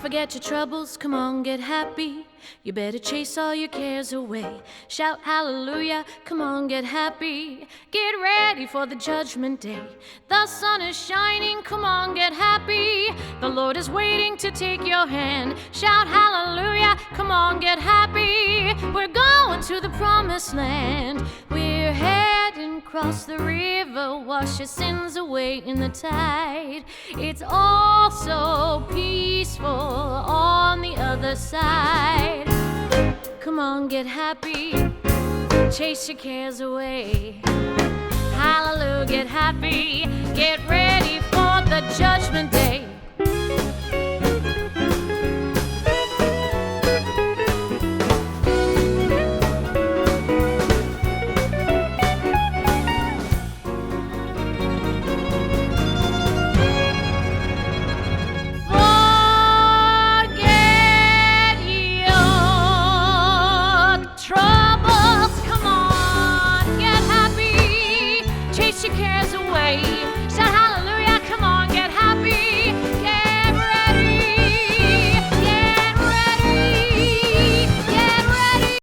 forget your troubles, come on, get happy. You better chase all your cares away. Shout hallelujah, come on, get happy. Get ready for the judgment day. The sun is shining, come on, get happy. The Lord is waiting to take your hand. Shout hallelujah, come on, get happy. We're going to the promised land. We're heading across the river, wash your sins away in the tide. It's all so peaceful on the other side. Come on, get happy, chase your cares away. Hallelujah, get happy, get ready for the judgment day. Chase your cares away.